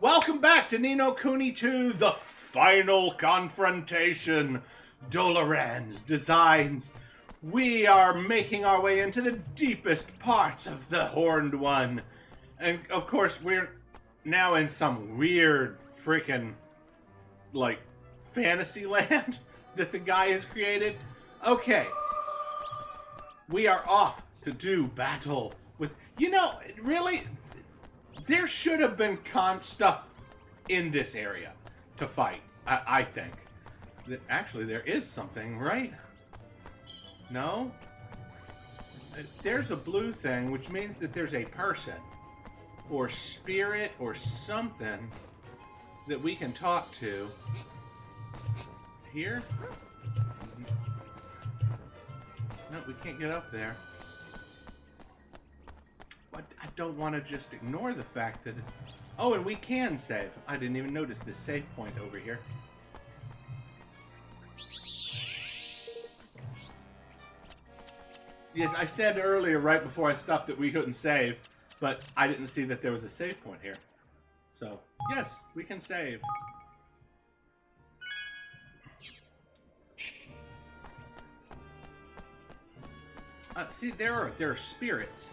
Welcome back to Ni no Kuni 2, the final confrontation. Dolaran's designs. We are making our way into the deepest parts of the Horned One. And of course, we're now in some weird freaking, like, fantasy land that the guy has created. Okay. We are off to do battle with, really, there should have been stuff in this area to fight, I think. Actually, there is something, right? No? There's a blue thing, which means that there's a person or spirit or something that we can talk to. Here? No, we can't get up there. But I don't want to just ignore the fact that... Oh, and we can save. I didn't even notice this save point over here. Yes, I said earlier, right before I stopped, that we couldn't save, but I didn't see that there was a save point here. So, yes, we can save. See, there are spirits.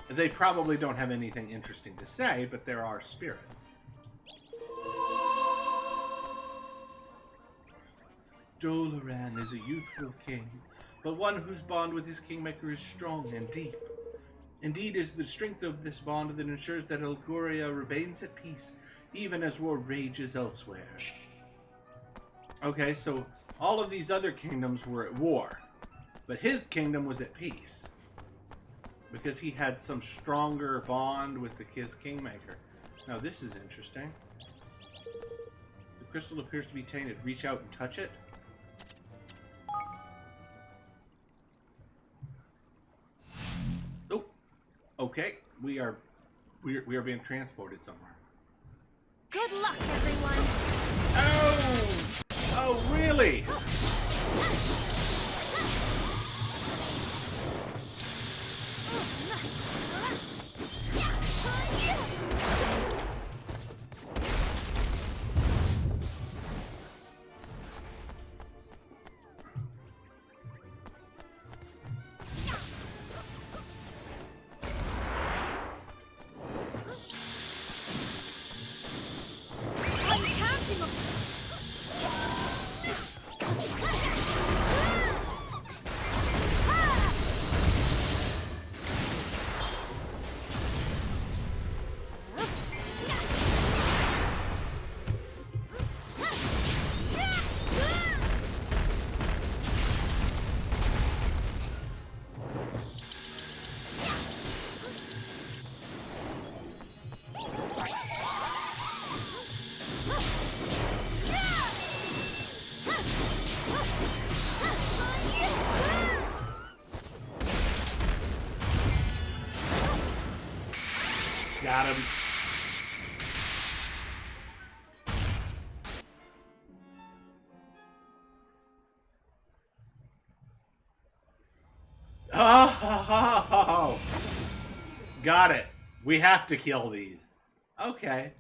They probably don't have anything interesting to say, but there are spirits. Dolaran is a youthful king, but one whose bond with his kingmaker is strong and deep. Indeed, it is the strength of this bond that ensures that Elgoria remains at peace, even as war rages elsewhere. Okay, so all of these other kingdoms were at war, but his kingdom was at peace, because he had some stronger bond with his kingmaker. Now this is interesting. The crystal appears to be tainted. Reach out and touch it. Oh, okay. We are being transported somewhere. Good luck, everyone. Oh, really? Got him. Oh, got it. We have to kill these. Okay.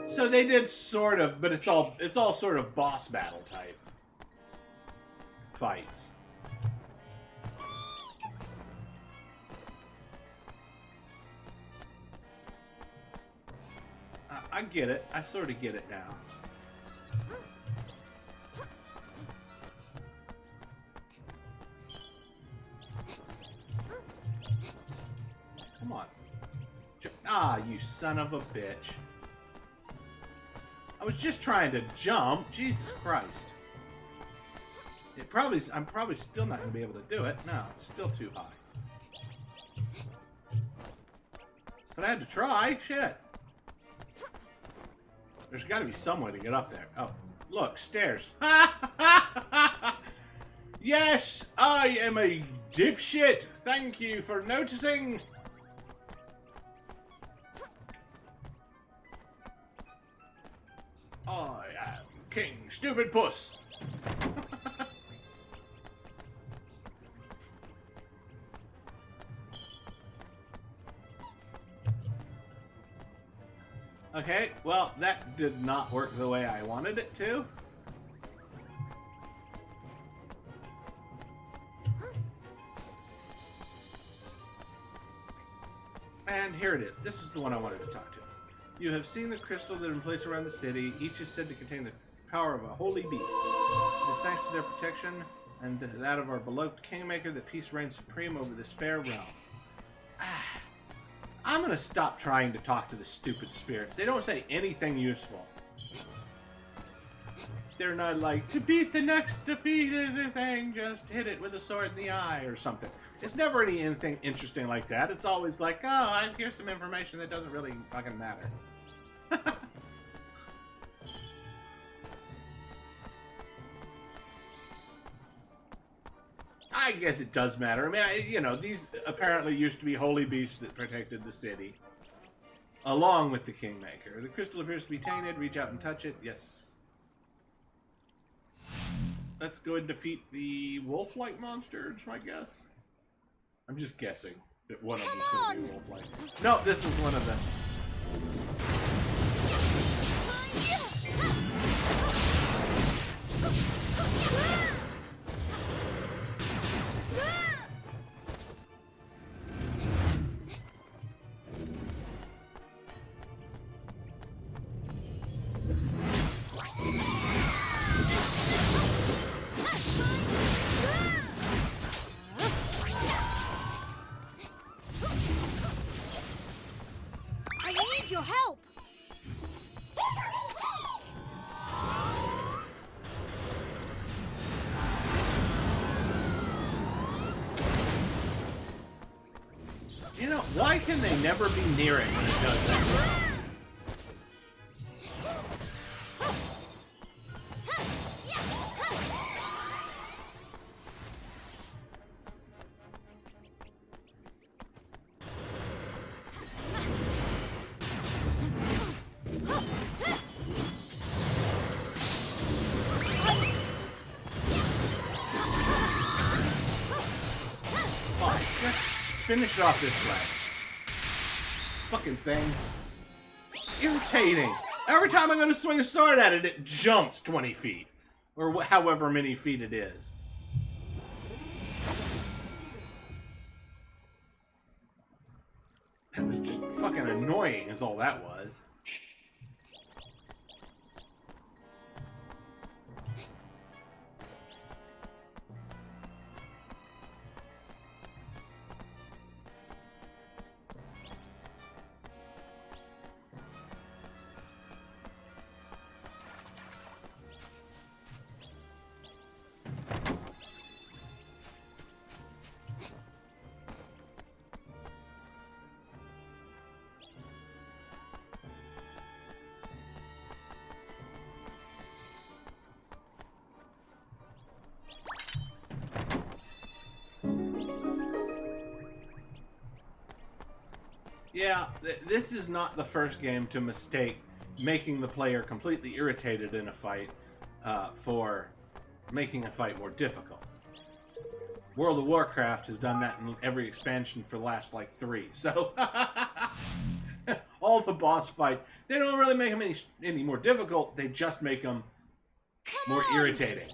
So they did sort of, but it's all sort of boss battle type fights. I get it. I sort of get it now. Come on. Ah, you son of a bitch. I was just trying to jump. Jesus Christ. I'm probably still not going to be able to do it. No, it's still too high. But I had to try. Shit. There's got to be some way to get up there. Oh, look, stairs. Yes, I am a dipshit. Thank you for noticing. I am King Stupid Puss. Okay, well, that did not work the way I wanted it to. And here it is. This is the one I wanted to talk to. You have seen the crystal that have been placed around the city. Each is said to contain the power of a holy beast. It is thanks to their protection and that of our beloved Kingmaker that peace reigns supreme over this fair realm. I'm gonna stop trying to talk to the stupid spirits. They don't say anything useful. They're not like, to beat the next defeated thing, just hit it with a sword in the eye or something. It's never anything interesting like that. It's always like, oh, here's some information that doesn't really fucking matter. I guess it does matter. I mean, you know, these apparently used to be holy beasts that protected the city, along with the Kingmaker. The crystal appears to be tainted. Reach out and touch it. Yes. Let's go and defeat the wolf-like monster, is my guess. I'm just guessing that one of them is going to be wolf-like. No, this is one of them. Your help. You know, why can they never be near it when it does that? Finish it off this way. Fucking thing. Irritating. Every time I'm going to swing a sword at it, it jumps 20 feet. Or however many feet it is. That was just fucking annoying is all that was. Yeah, this is not the first game to mistake making the player completely irritated in a fight for making a fight more difficult. World of Warcraft has done that in every expansion for the last, like, 3. So, all the boss fight, they don't really make them any more difficult, they just make them more irritating.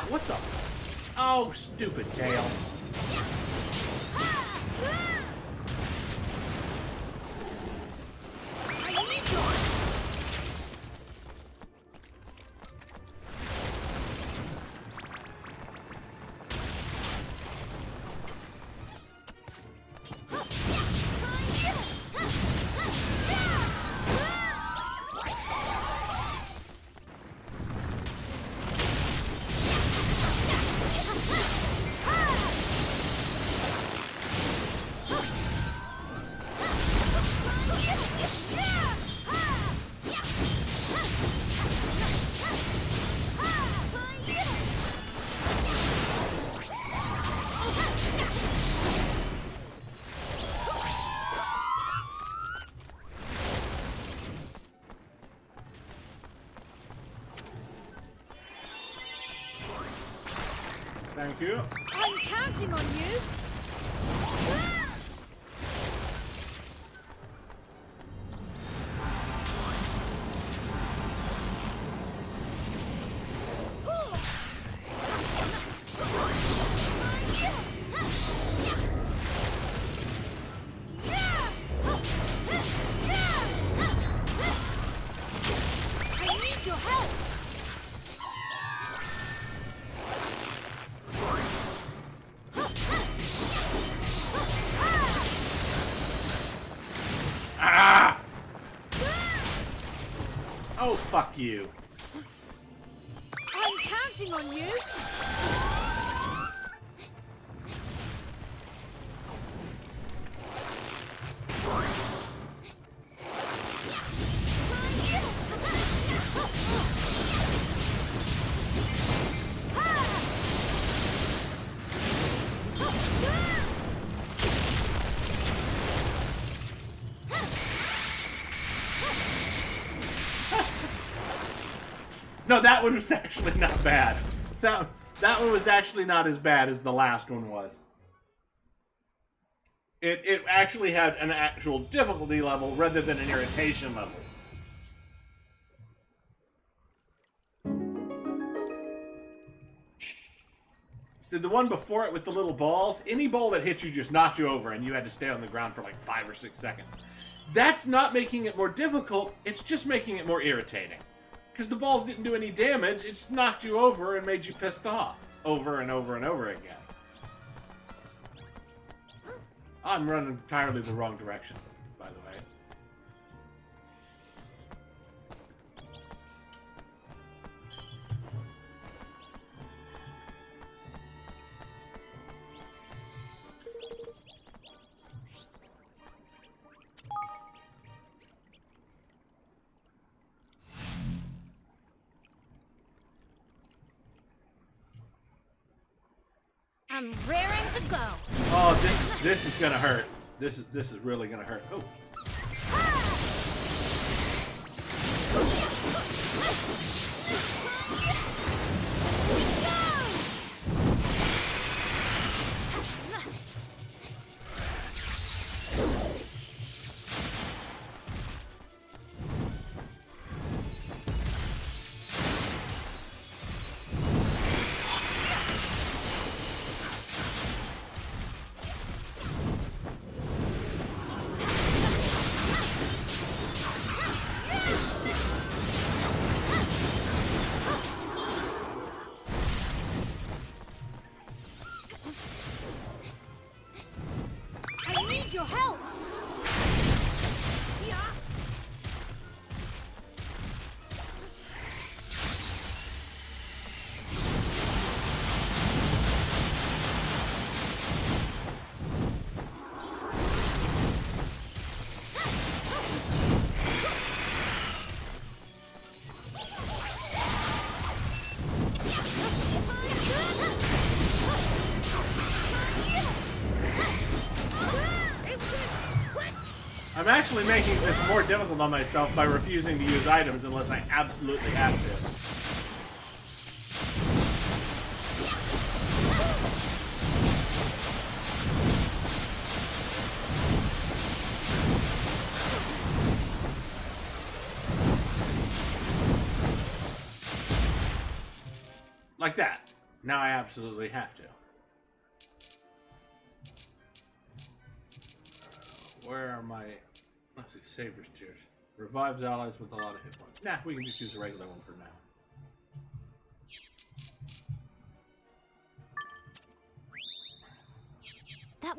What the? Oh, stupid tail. Thank you. I'm counting on you. I need your help. Ah! Oh, fuck you. I'm counting on you. No, that one was actually not bad. That one was actually not as bad as the last one was. It actually had an actual difficulty level rather than an irritation level. So the one before it with the little balls, any ball that hit you just knocked you over and you had to stay on the ground for like 5 or 6 seconds. That's not making it more difficult, it's just making it more irritating. Because the balls didn't do any damage, it just knocked you over and made you pissed off. Over and over and over again. I'm running entirely the wrong direction, by the way. I'm raring to go. Oh, this is gonna hurt. This is really gonna hurt. Oh. I need your help. I'm actually making this more difficult on myself by refusing to use items unless I absolutely have to. Like that. Now I absolutely have to. Where are my... Let's see, Saber's Tears. Revives allies with a lot of hit points. Nah, we can just use a regular one for now. That.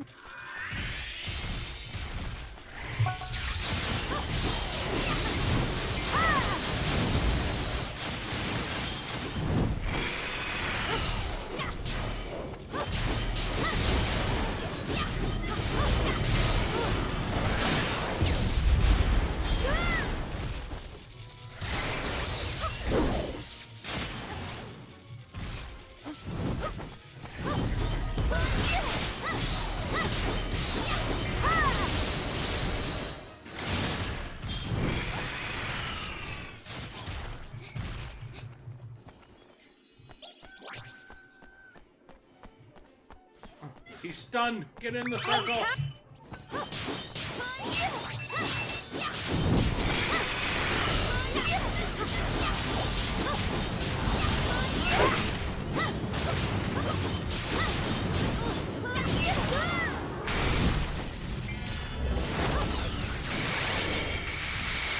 He's stunned. Get in the circle.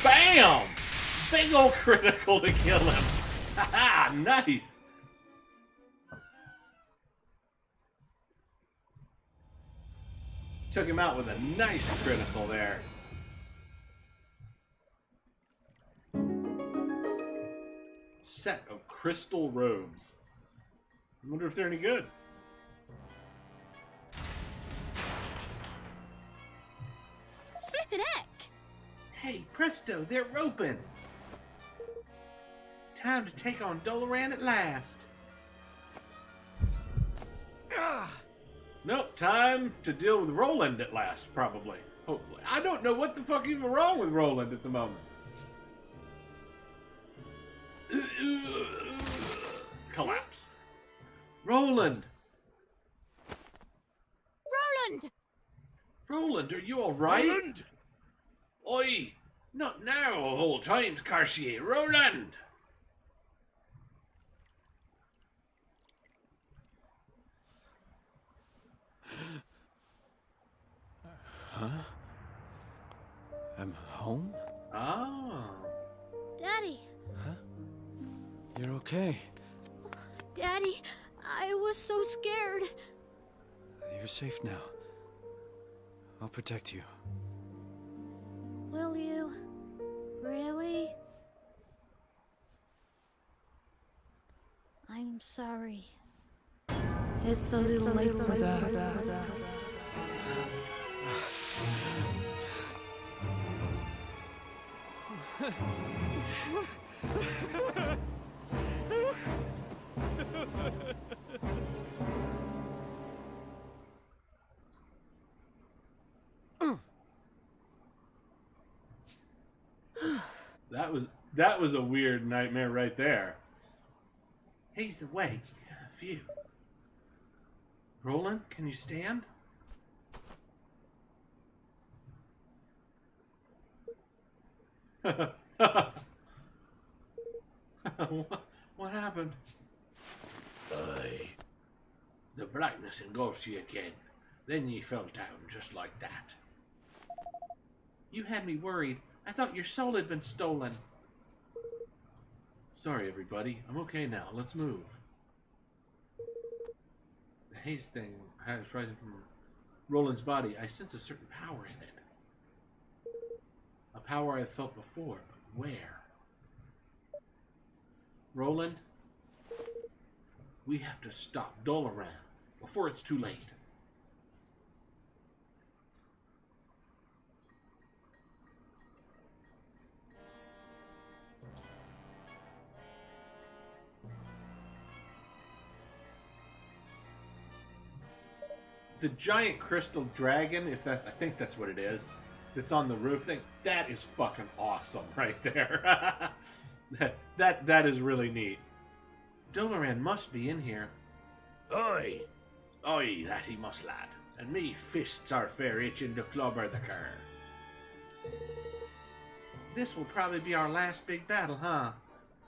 Bam! Big ol' critical to kill him. Haha, nice. Took him out with a nice critical there. Set of crystal robes. I wonder if they're any good. Flippin' heck! Hey, presto, they're roping. Time to take on Dolaran at last. Nope, time to deal with Roland at last, probably. Hopefully. I don't know what the fuck is wrong with Roland at the moment. Collapse. Roland! Roland! Roland, are you alright? Roland! Oi! Not now, of all times, Cartier. Roland! Huh? I'm home? Ah. Daddy! Huh? You're okay. Daddy, I was so scared. You're safe now. I'll protect you. Will you? Really? I'm sorry. It's a little late for that. That was a weird nightmare right there. He's awake. Phew. Roland, can you stand? What happened? The brightness engulfed you again. Then you fell down just like that. You had me worried. I thought your soul had been stolen. Sorry, everybody. I'm okay now. Let's move. The haze thing has rising from Roland's body. I sense a certain power in it. A power I've felt before, but where? Roland, we have to stop Dolaran before it's too late. The giant crystal dragon, if that, I think that's what it is, that's on the roof thing, that is fucking awesome right there. that is really neat. Dolaran must be in here. Aye. Aye, that he must, lad. And me fists are fair itching to clobber the cur. This will probably be our last big battle, huh?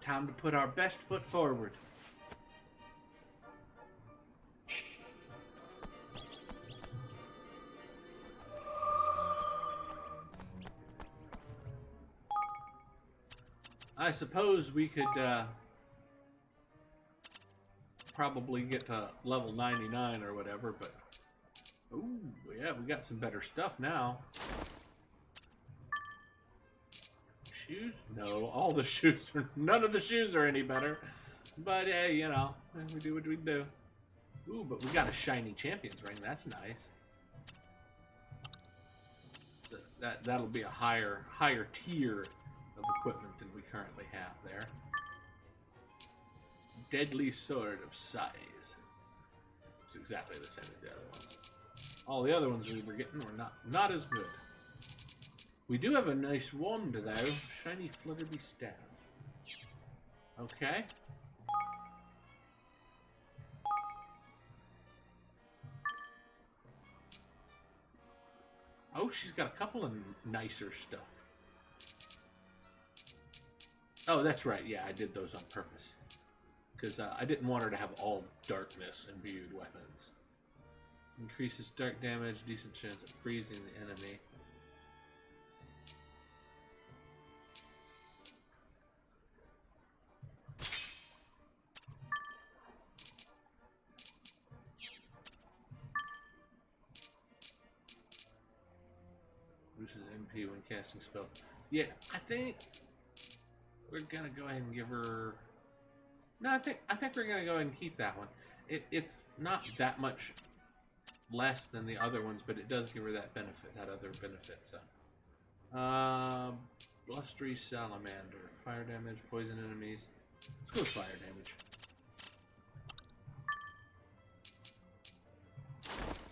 Time to put our best foot forward. I suppose we could probably get to level 99 or whatever, but ooh, yeah, we got some better stuff now. Shoes? No, all the shoes are, none of the shoes are any better. But hey, you know, we do what we do. Ooh, but we got a shiny champion's ring. That's nice. So that'll be a higher tier of equipment than we currently have there. Deadly sword of size. It's exactly the same as the other ones. All the other ones we were getting were not as good. We do have a nice wand though. Shiny Flutterby staff. Okay. Oh, she's got a couple of nicer stuff. Oh, that's right. Yeah, I did those on purpose. Because I didn't want her to have all darkness imbued weapons. Increases dark damage, decent chance of freezing the enemy. Reduces MP when casting spells. Yeah, I think we're gonna go ahead and give her. No, I think we're gonna go ahead and keep that one. It's not that much less than the other ones, but it does give her that benefit, that other benefit. So, blustery salamander, fire damage, poison enemies. Let's go with fire damage.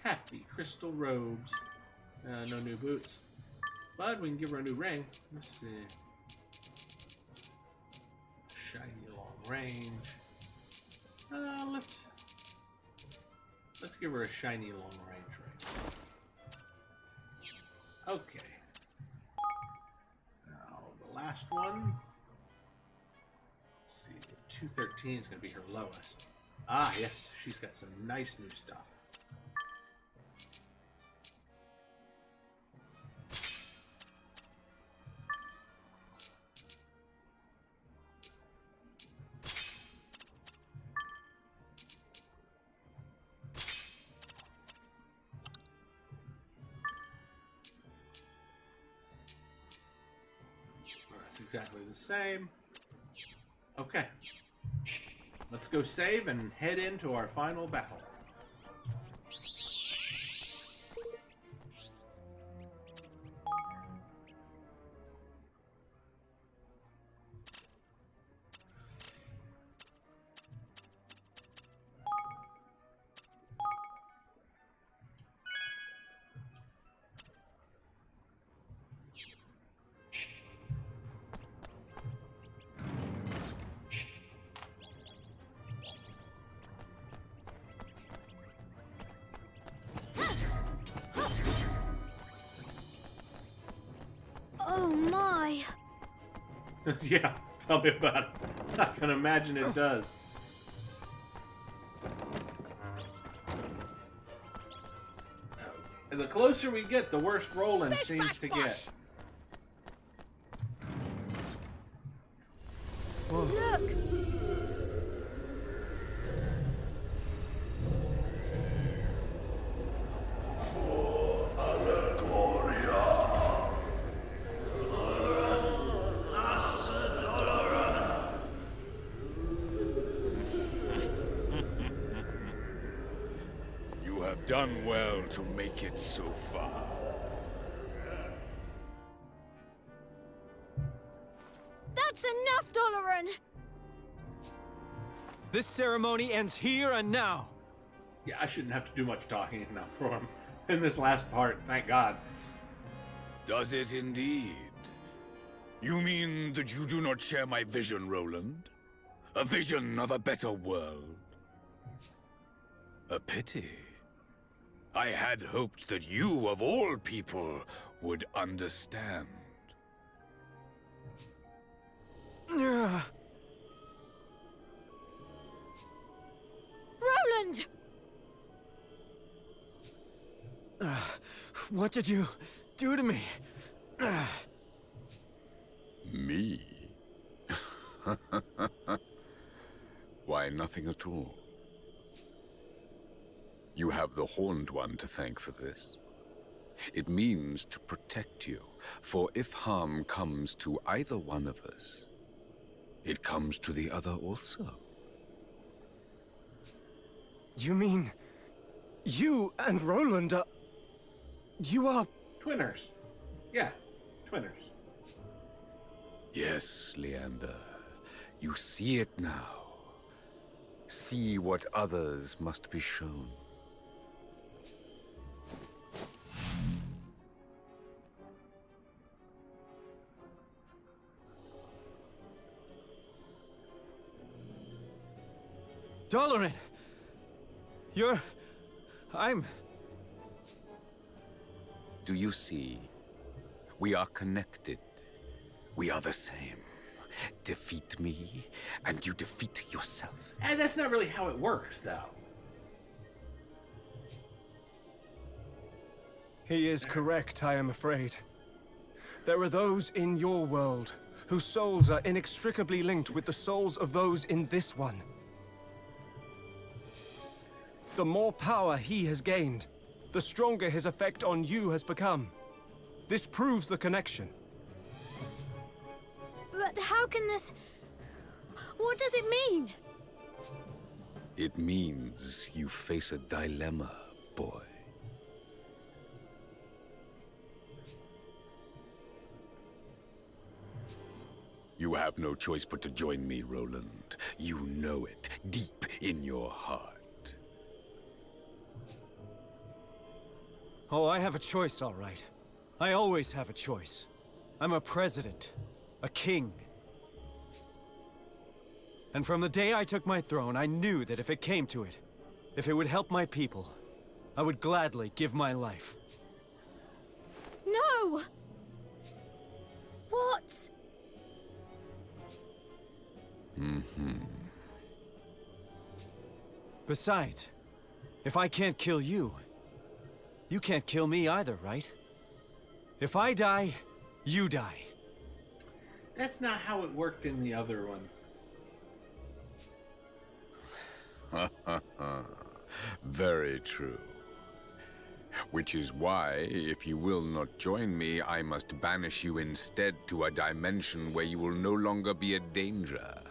Happy crystal robes. No new boots. But we can give her a new ring. Let's see. Shiny long range. Let's give her a shiny long range ring. Okay. Now the last one. Let's see, the 213 is going to be her lowest. Ah, yes, she's got some nice new stuff. Exactly the same. Okay. Let's go save and head into our final battle. Oh my! Yeah, tell me about it. I can imagine it does. And the closer we get, the worse Roland seems to get. Look! You have done well to make it so far. That's enough, Doloran! This ceremony ends here and now. Yeah, I shouldn't have to do much talking enough for him in this last part, thank God. Does it indeed? You mean that you do not share my vision, Roland? A vision of a better world? A pity. I had hoped that you, of all people, would understand. Roland! What did you do to me? Me? Why, nothing at all. You have the Horned One to thank for this. It means to protect you, for if harm comes to either one of us, it comes to the other also. You mean you and Roland are... You are... Twinners. Yeah, twinners. Yes, Leander. You see it now. See what others must be shown. Doloran! You're... I'm... Do you see? We are connected. We are the same. Defeat me, and you defeat yourself. And that's not really how it works, though. He is correct, I am afraid. There are those in your world whose souls are inextricably linked with the souls of those in this one. The more power he has gained, the stronger his effect on you has become. This proves the connection. But how can this... What does it mean? It means you face a dilemma, boy. You have no choice but to join me, Roland. You know it, deep in your heart. Oh, I have a choice, all right. I always have a choice. I'm a president, a king. And from the day I took my throne, I knew that if it came to it, if it would help my people, I would gladly give my life. No! What? Besides, if I can't kill you, you can't kill me either, right? If I die, you die. That's not how it worked in the other one. Very true. Which is why, if you will not join me, I must banish you instead to a dimension where you will no longer be a danger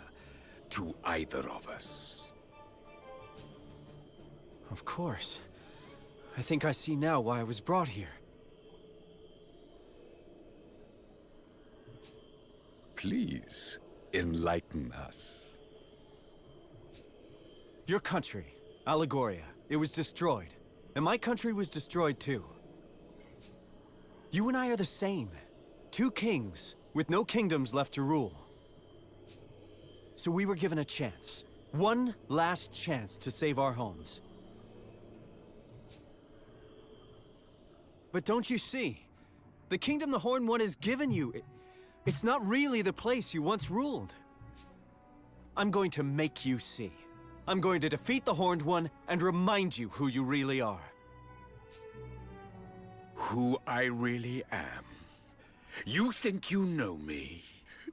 to either of us. Of course. I think I see now why I was brought here. Please, enlighten us. Your country, Allegoria, it was destroyed. And my country was destroyed too. You and I are the same. Two kings, with no kingdoms left to rule. So we were given a chance. One last chance to save our homes. But don't you see? The kingdom the Horned One has given you, it's not really the place you once ruled. I'm going to make you see. I'm going to defeat the Horned One and remind you who you really are. Who I really am? You think you know me?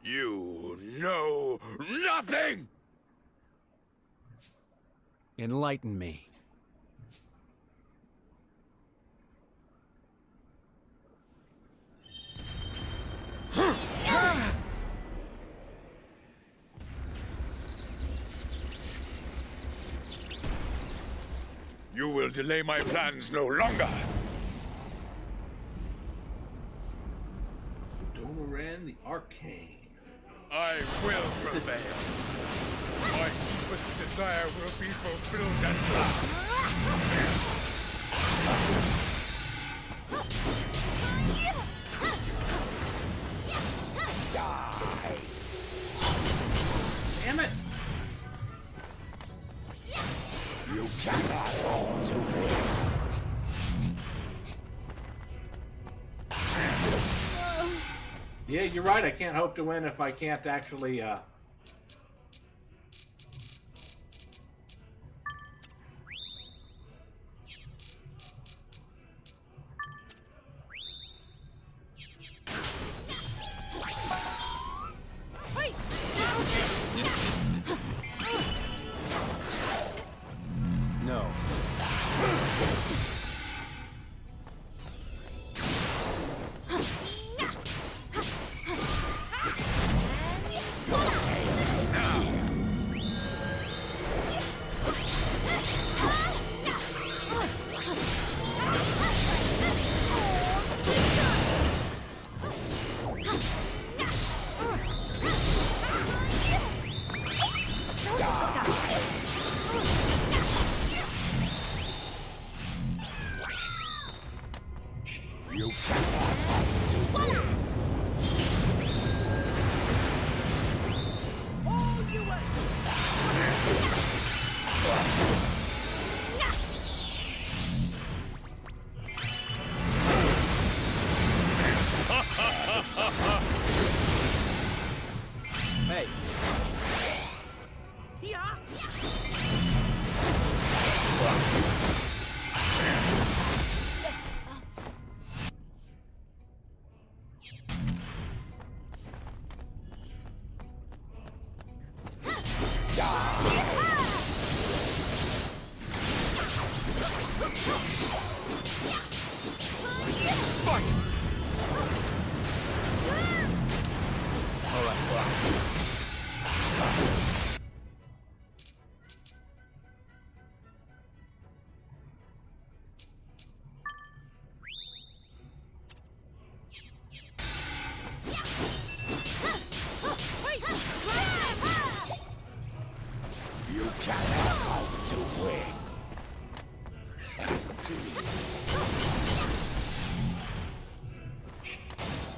You know nothing! Enlighten me. You will delay my plans no longer! Doloran the Arcane. I will prevail. My deepest desire will be fulfilled at last. Damn it! You cannot hope to win. Yeah, you're right. I can't hope to win if I can't actually, No. You cannot hope to win. Hey. You cannot hope to win. Too easy.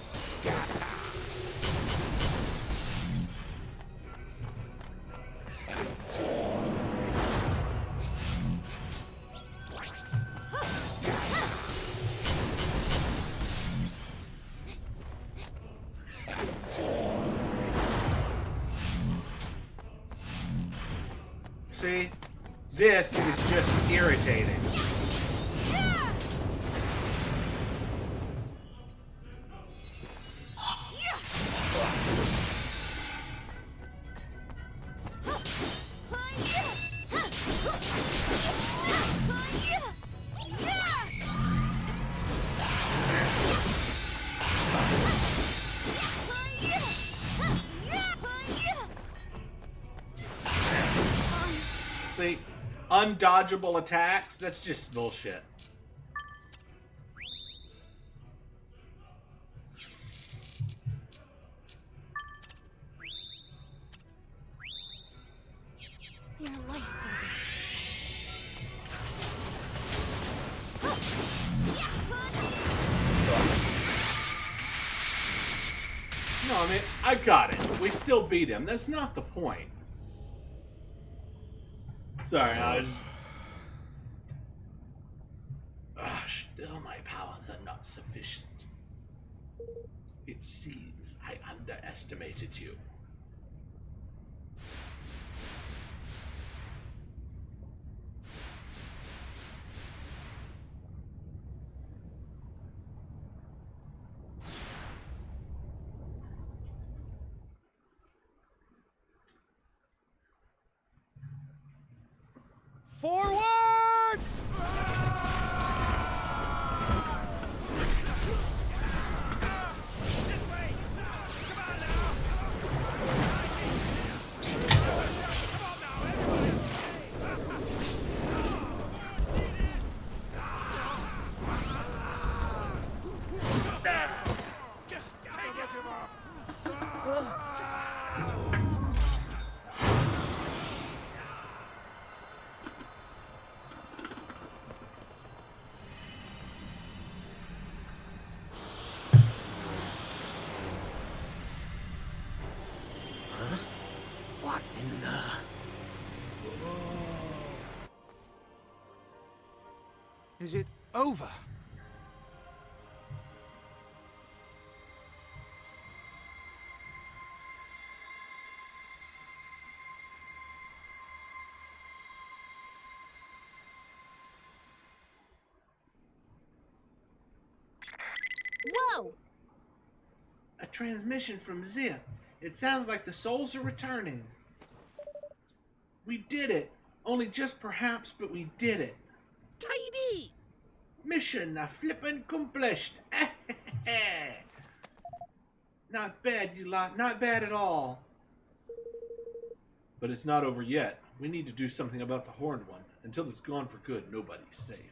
Scatter. Too easy. Scatter. Too easy. See? This is just irritating. See? Undodgeable attacks? That's just bullshit. Your lifesaver. No, I mean, I got it. We still beat him. That's not the point. Sorry, I was... Still, my powers are not sufficient. It seems I underestimated you. Forward! What in the... Is it over? Whoa! A transmission from Zia. It sounds like the souls are returning. We did it. Only just perhaps, but we did it. Tidy! Mission flippin' accomplished. Not bad, you lot. Not bad at all. But it's not over yet. We need to do something about the Horned One. Until it's gone for good, nobody's safe.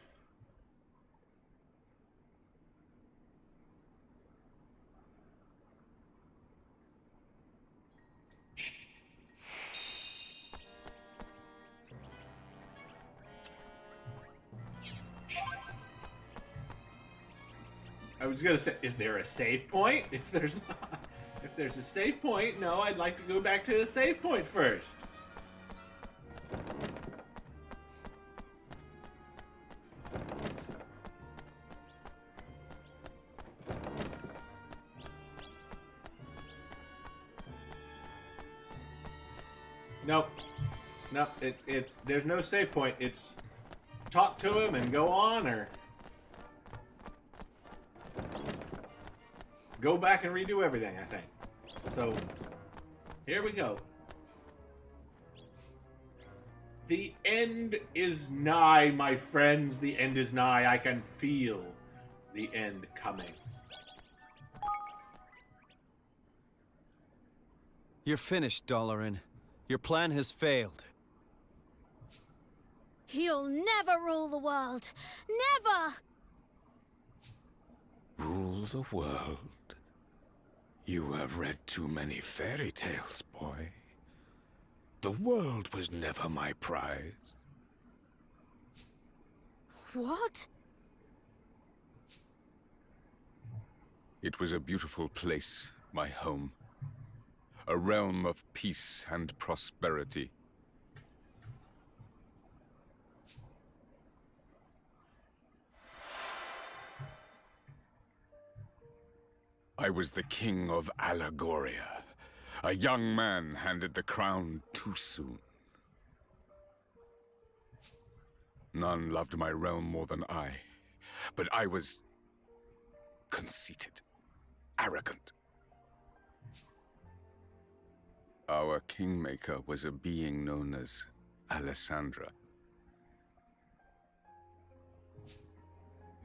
I was gonna say, is there a save point? If there's not, if there's a save point, no, I'd like to go back to the save point first. Nope. Nope. It's there's no save point. It's talk to him and go on, or go back and redo everything, I think. So, here we go. The end is nigh, my friends. The end is nigh. I can feel the end coming. You're finished, Dalaran. Your plan has failed. He'll never rule the world. Never! Rule the world? You have read too many fairy tales, boy. The world was never my prize. What? It was a beautiful place, my home. A realm of peace and prosperity. I was the king of Allegoria. A young man handed the crown too soon. None loved my realm more than I, but I was conceited, arrogant. Our kingmaker was a being known as Alessandra.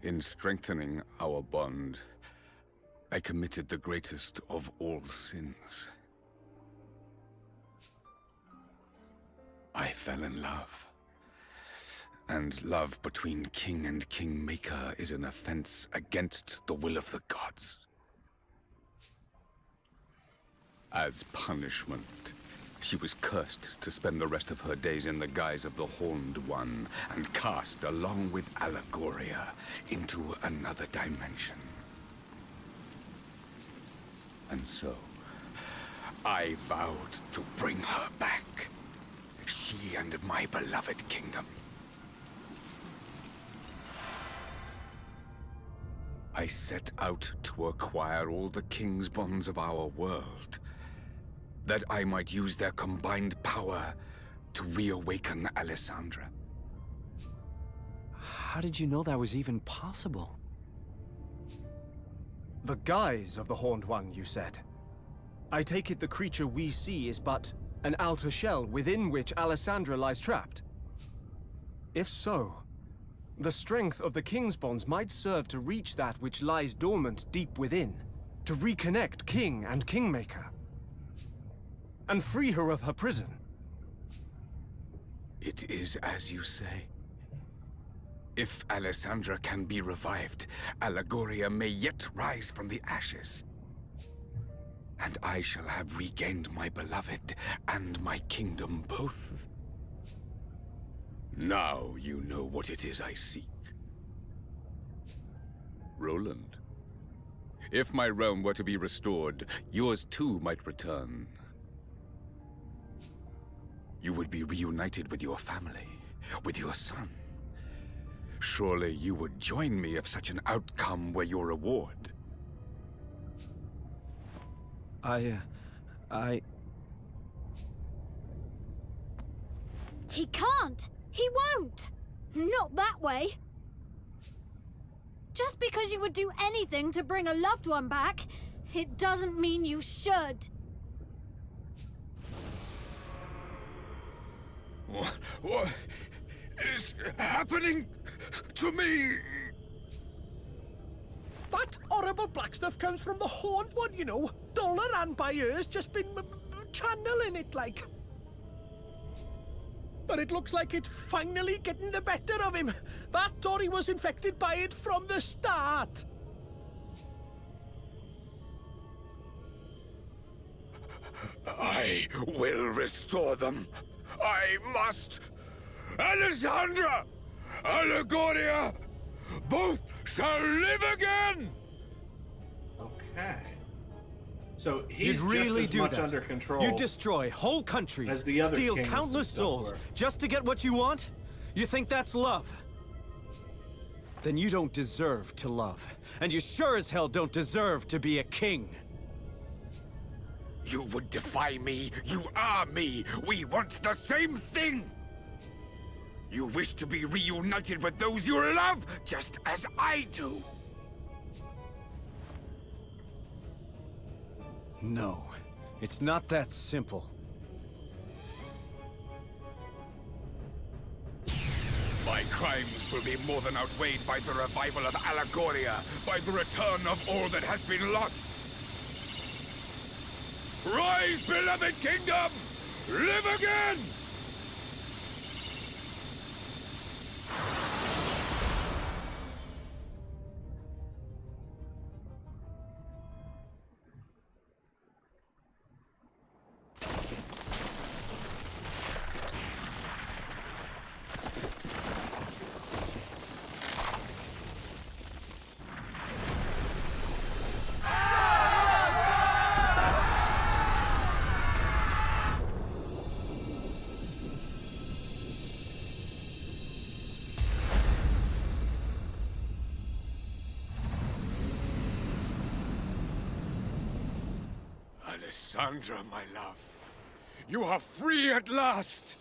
In strengthening our bond, I committed the greatest of all sins. I fell in love. And love between king and kingmaker is an offense against the will of the gods. As punishment, she was cursed to spend the rest of her days in the guise of the Horned One and cast along with Allegoria into another dimension. And so, I vowed to bring her back. She and my beloved kingdom. I set out to acquire all the king's bonds of our world, that I might use their combined power to reawaken Alessandra. How did you know that was even possible? The guise of the Horned One, you said. I take it the creature we see is but an outer shell within which Alessandra lies trapped. If so, the strength of the King's bonds might serve to reach that which lies dormant deep within, to reconnect King and Kingmaker, and free her of her prison. It is as you say. If Alessandra can be revived, Allegoria may yet rise from the ashes. And I shall have regained my beloved and my kingdom both. Now you know what it is I seek. Roland, if my realm were to be restored, yours too might return. You would be reunited with your family, with your son. Surely you would join me if such an outcome were your reward. He can't! He won't! Not that way! Just because you would do anything to bring a loved one back, it doesn't mean you should. What is happening to me? That horrible black stuff comes from the Horned One, you know. Dalaran by ears just been channeling it like. But it looks like it's finally getting the better of him. That or he was infected by it from the start. I will restore them. I must. Alessandra! Allegoria! Both shall live again! Okay. So he's You'd really just as do much that. under control. You destroy whole as countries, the other steal kings countless and stuff souls were. just to get what you want? You think that's love? Then you don't deserve to love. And you sure as hell don't deserve to be a king. You would defy me. You are me. We want the same thing. You wish to be reunited with those you love, just as I do. No, it's not that simple. My crimes will be more than outweighed by the revival of Allegoria, by the return of all that has been lost. Rise, beloved kingdom! Live again! Alessandra, my love, you are free at last!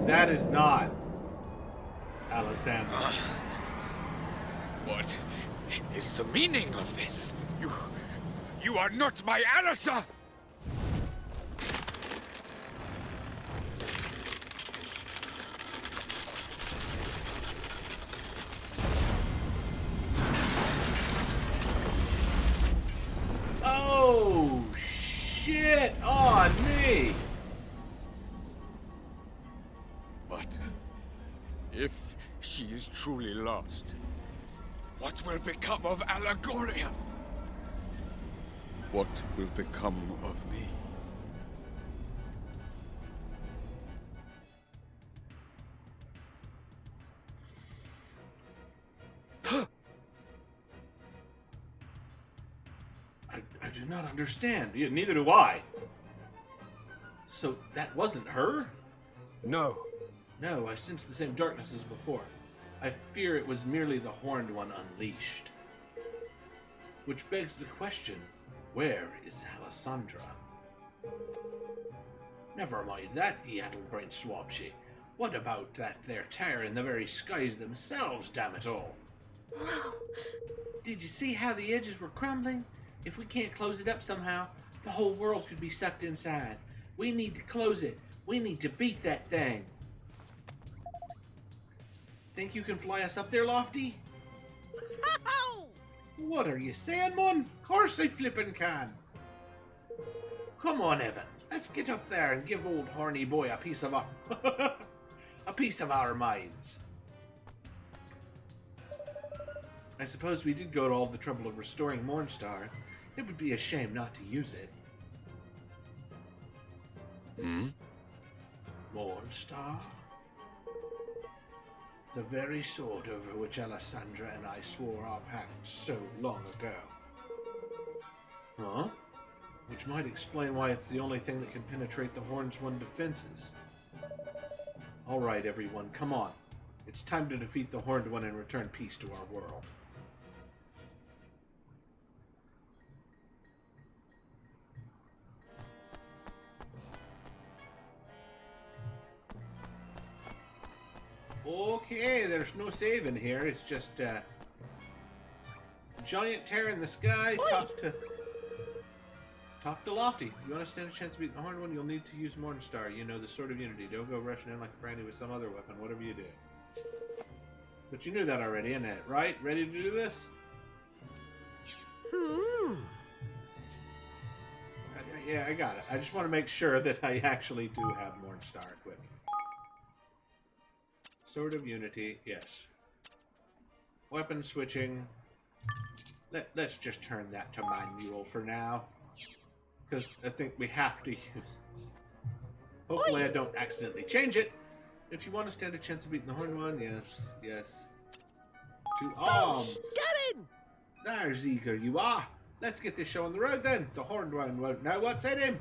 That is not Alessandra. What is the meaning of this? You are not my Alissa! Oh, shit on me! But if she is truly lost, what will become of Allegoria? What will become of me? I do not understand. Neither do I. So that wasn't her? No. No, I sense the same darkness as before. I fear it was merely the Horned One unleashed. Which begs the question, where is Alessandra? Never mind that, ye addle-brained swabsy. What about that there tear in the very skies themselves, damn it all? Did you see how the edges were crumbling? If we can't close it up somehow, the whole world could be sucked inside. We need to close it. We need to beat that thing. Think you can fly us up there, Lofty? What are you saying, mon? Course I flippin' can. Come on, Evan. Let's get up there and give old horny boy a piece of our a piece of our minds. I suppose we did go to all the trouble of restoring Mornstar. It would be a shame not to use it. Mornstar? The very sword over which Alessandra and I swore our pact so long ago. Huh? Which might explain why it's the only thing that can penetrate the Horned One's defenses. Alright, everyone, come on. It's time to defeat the Horned One and return peace to our world. Okay, there's no saving here. It's just giant tear in the sky. Talk to Lofty. You want to stand a chance of beating the Horned One, you'll need to use Mornstar. You know, the Sword of Unity. Don't go rushing in like a brandy with some other weapon, whatever you do. But you knew that already, isn't it? Right? Ready to do this? Yeah, I got it. I just want to make sure that I actually do have Mornstar equipped. Sword of Unity, yes. Weapon switching. Let's just turn that to manual for now. Because I think we have to use... Hopefully I don't accidentally change it. If you want to stand a chance of beating the Horned One, yes, yes. To arms! Get in! There's eager you are. Let's get this show on the road then. The Horned One won't know what's in him.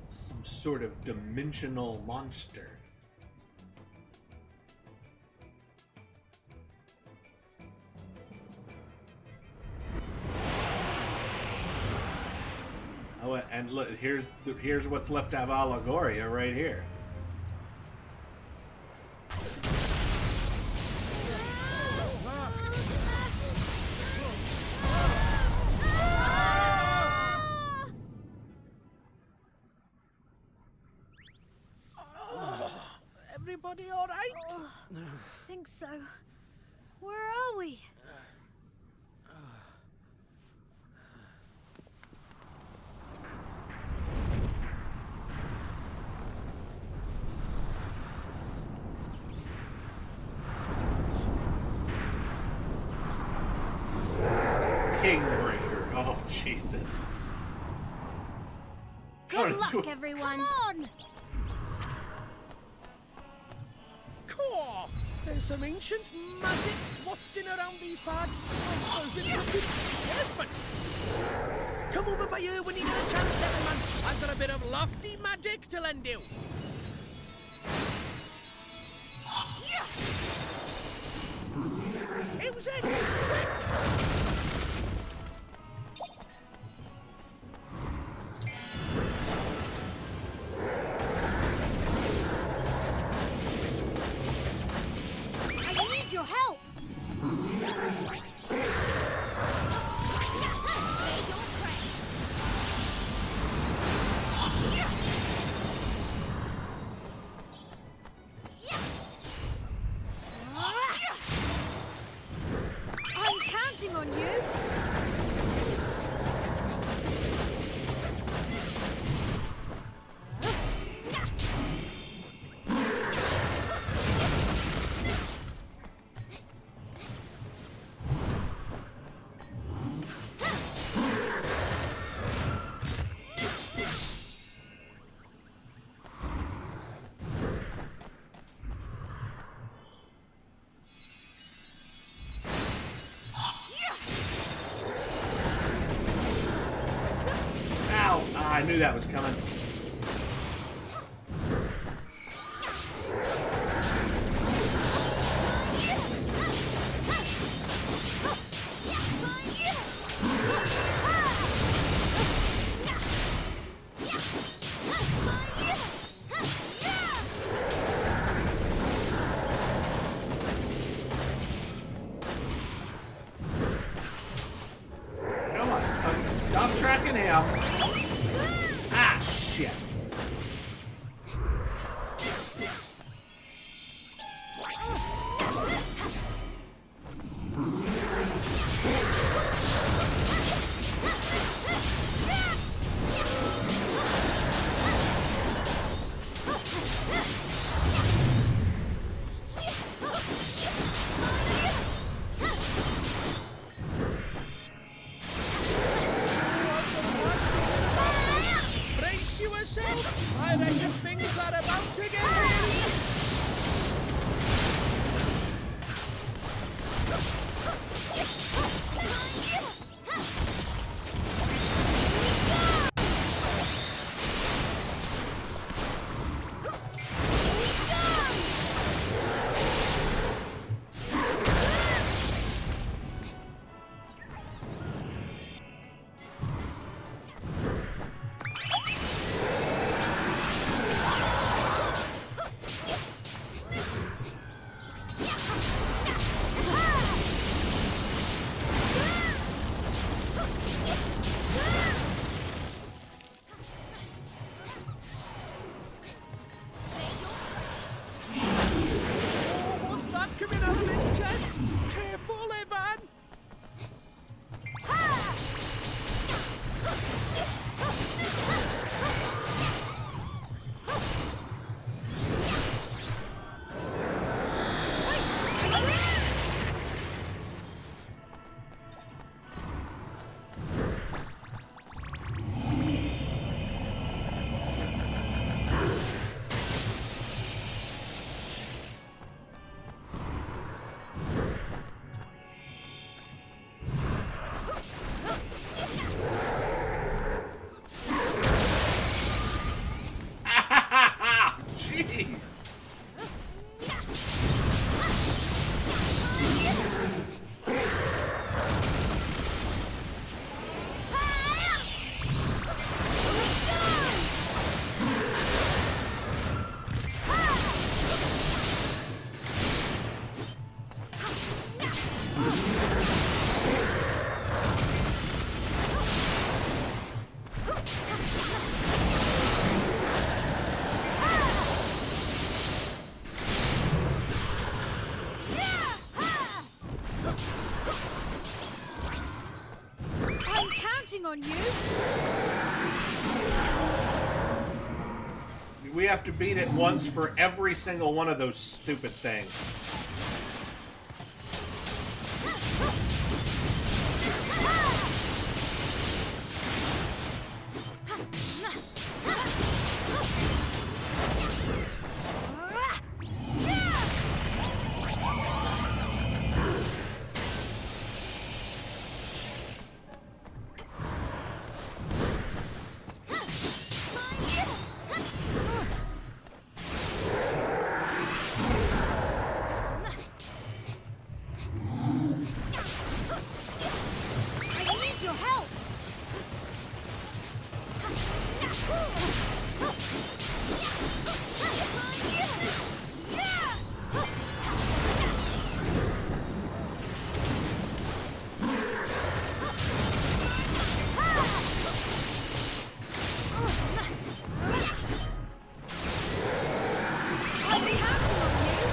Some sort of dimensional monster. Oh, and look, here's what's left of Allegoria right here. Everybody all right? I think so. Where are we? Kingbreaker. Oh, Jesus. Good luck, everyone. Come on! Cool. There's some ancient magic wafting around these parts. Oh, is it something? Yes, but... Come over by here when you get a chance, Seven-Man. I've got a bit of lofty magic to lend you. It was it. I need your help. I'm counting on you. Ow! Ah, I knew that was coming. Come on, stop tracking him. Ah, shit. I'm counting on you. We have to beat it once for every single one of those stupid things. I need your help. I'm counting on you.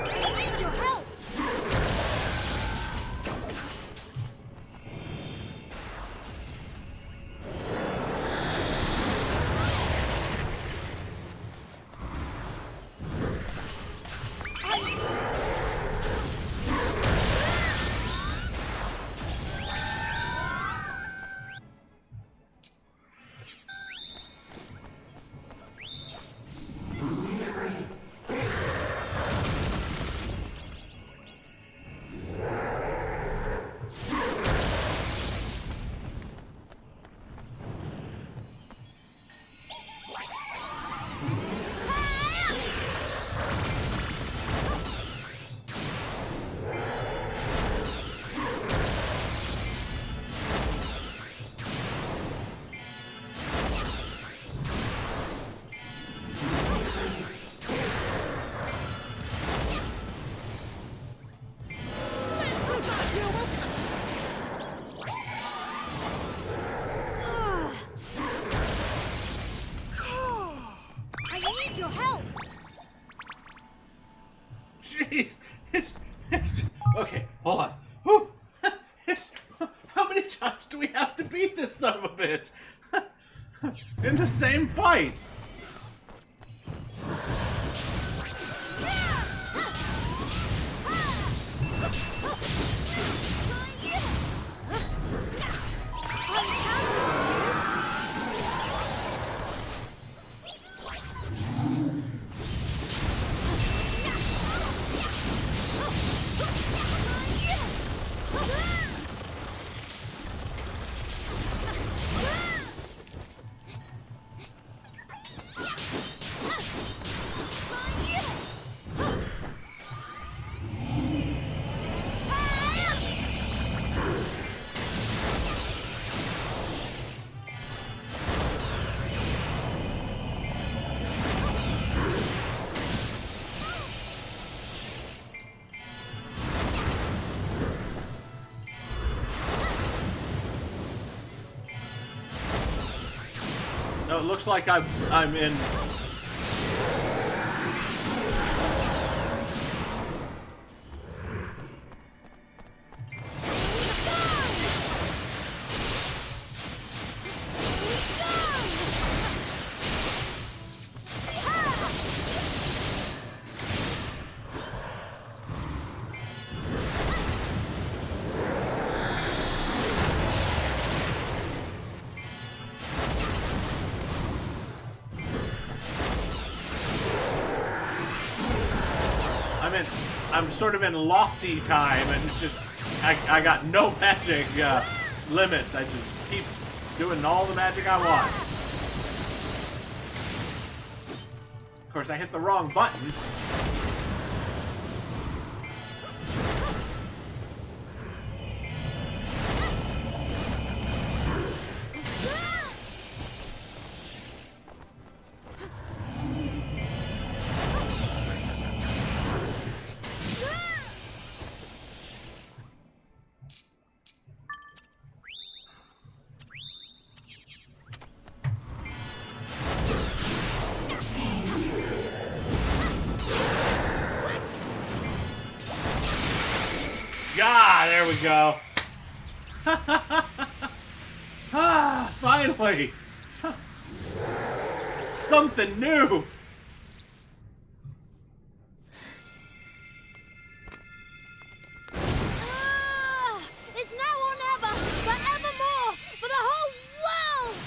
I need your help. I need your help. Jeez, it's okay. Hold on. Whew. How many times do we have to beat this son of a bitch in the same fight? I'm counting on you. So it looks like I'm in. I'm sort of in lofty time, and it's just I got no magic limits. I just keep doing all the magic I want. Of course, I hit the wrong button. Ah, there we go. Ah, finally. Something new. It's now or never, forevermore, for the whole world!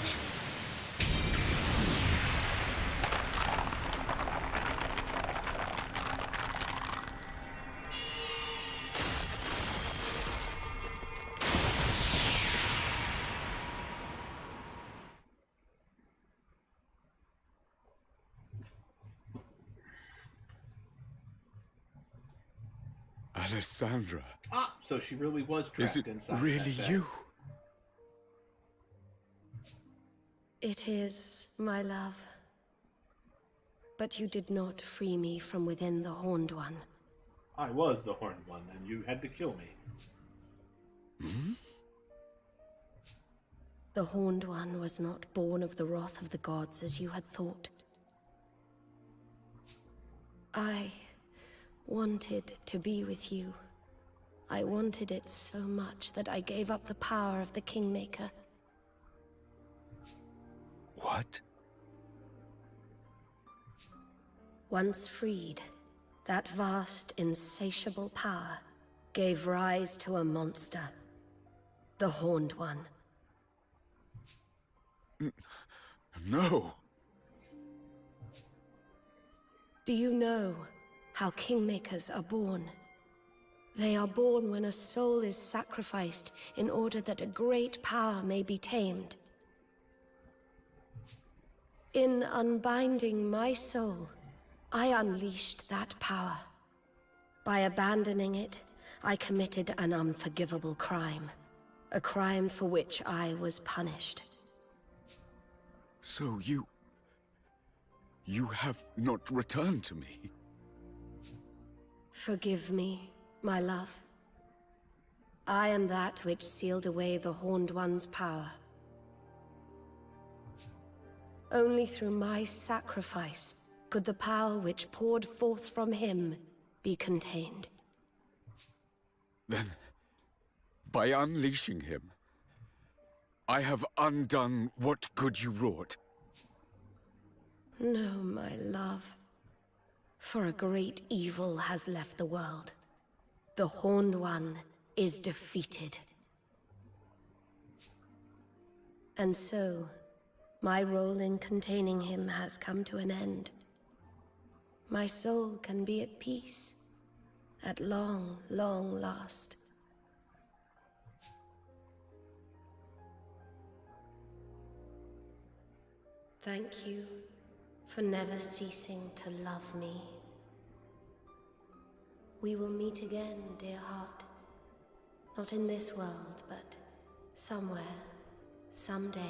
Alessandra. Ah, so she really was Is trapped it inside. really that you? It is, my love. But you did not free me from within the Horned One. I was the Horned One, and you had to kill me. Hmm? The Horned One was not born of the wrath of the gods as you had thought. I wanted to be with you. I wanted it so much that I gave up the power of the Kingmaker. What? Once freed, that vast, insatiable power gave rise to a monster. The Horned One. No. Do you know how Kingmakers are born? They are born when a soul is sacrificed in order that a great power may be tamed. In unbinding my soul, I unleashed that power. By abandoning it, I committed an unforgivable crime. A crime for which I was punished. So you have not returned to me? Forgive me, my love. I am that which sealed away the Horned One's power. Only through my sacrifice could the power which poured forth from him be contained. Then, by unleashing him, I have undone what good you wrought. No, my love. For a great evil has left the world. The Horned One is defeated. And so, my role in containing him has come to an end. My soul can be at peace, at long, long last. Thank you for never ceasing to love me. We will meet again, dear heart. Not in this world, but somewhere, someday.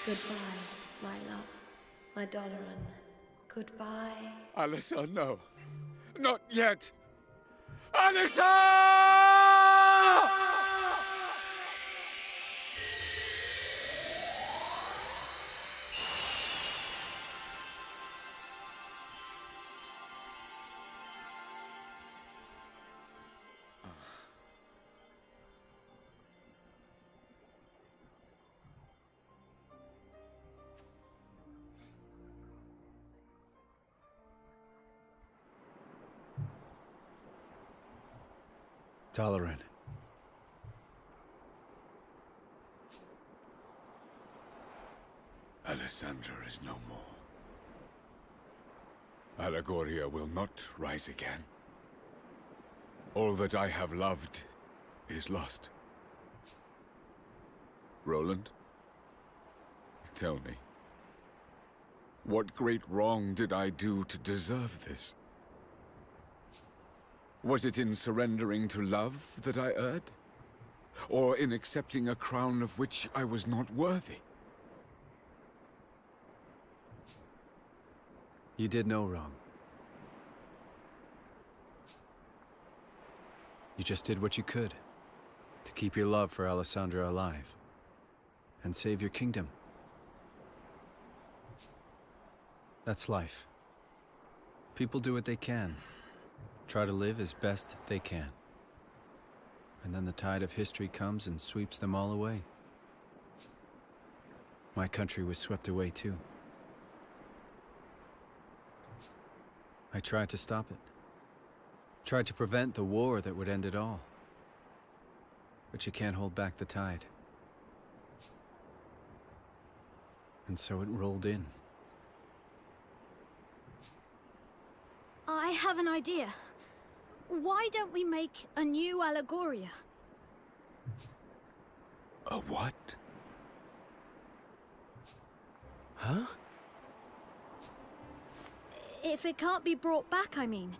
Goodbye, my love, my Doloran. Goodbye. Alyssa, no. Not yet. Alyssa! Dalaran. Alessandra is no more. Allegoria will not rise again. All that I have loved is lost. Roland, tell me, what great wrong did I do to deserve this? Was it in surrendering to love that I erred? Or in accepting a crown of which I was not worthy? You did no wrong. You just did what you could to keep your love for Alessandra alive and save your kingdom. That's life. People do what they can, try to live as best they can. And then the tide of history comes and sweeps them all away. My country was swept away too. I tried to stop it. Tried to prevent the war that would end it all. But you can't hold back the tide. And so it rolled in. I have an idea. Why don't we make a new Allegoria? A what? Huh? If it can't be brought back, I mean.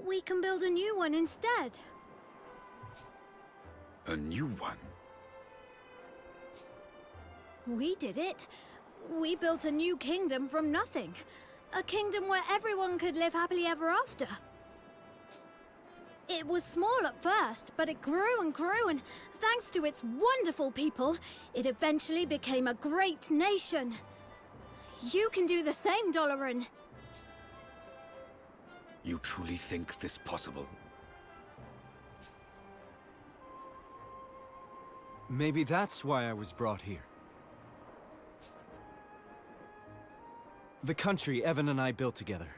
We can build a new one instead. A new one? We did it. We built a new kingdom from nothing. A kingdom where everyone could live happily ever after. It was small at first, but it grew and grew, and thanks to its wonderful people, it eventually became a great nation. You can do the same, Dalaran. You truly think this possible? Maybe that's why I was brought here. The country Evan and I built together,